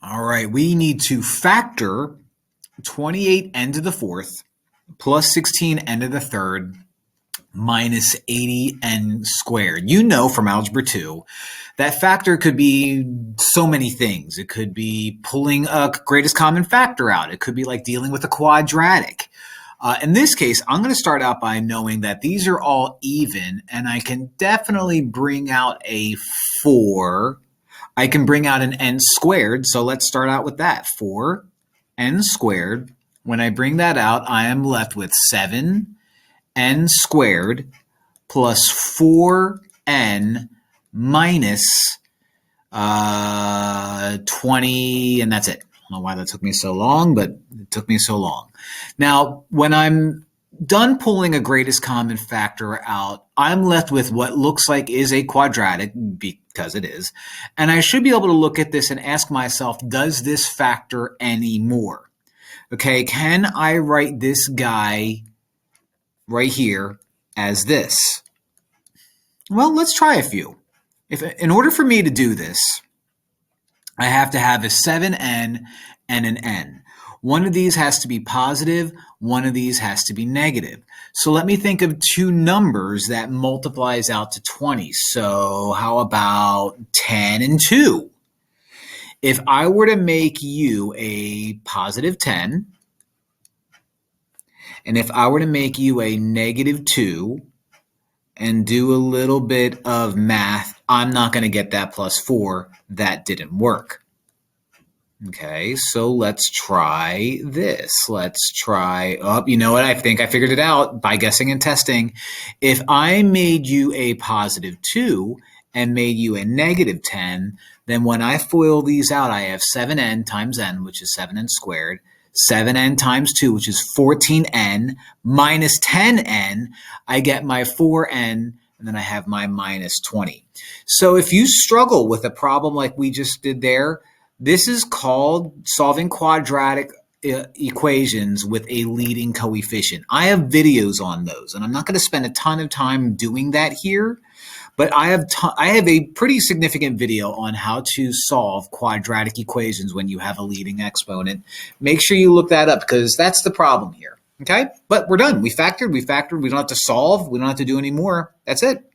All right, we need to factor 28n to the fourth plus 16n to the third minus 80n squared. You know from Algebra 2 that factor could be so many things. It could be pulling a greatest common factor out. It could be like dealing with a quadratic. In this case, I'm going to start out by knowing that these are all even, and I can definitely bring out a 4. I can bring out an n squared, so let's start out with that. 4n squared. When I bring that out, I am left with 7n squared plus 4n minus 20, and that's it. I don't know why that took me so long, but it took me so long. Now, when I'm done pulling a greatest common factor out, I'm left with what looks like is a quadratic, because it is, and I should be able to look at this and ask myself, does this factor any more? Okay, can I write this guy right here as this? Well, let's try a few. In order for me to do this, I have to have a 7n and an n. One of these has to be positive, one of these has to be negative. So let me think of two numbers that multiplies out to 20. So how about 10 and 2? If I were to make you a positive 10, and if I were to make you a negative 2, and do a little bit of math, I'm not going to get that plus 4. That didn't work. Okay, so let's try this. Let's try, you know what? I think I figured it out by guessing and testing. If I made you a positive 2 and made you a negative 10, then when I FOIL these out, I have 7n times n, which is 7n squared, 7n times 2, which is 14n, minus 10n, I get my 4n, and then I have my minus 20. So if you struggle with a problem like we just did there, this is called solving quadratic equations with a leading coefficient. I have videos on those, and I'm not going to spend a ton of time doing that here, but I have a pretty significant video on how to solve quadratic equations when you have a leading exponent. Make sure you look that up because that's the problem here. Okay, but we're done. We factored. We don't have to solve. We don't have to do any more. That's it.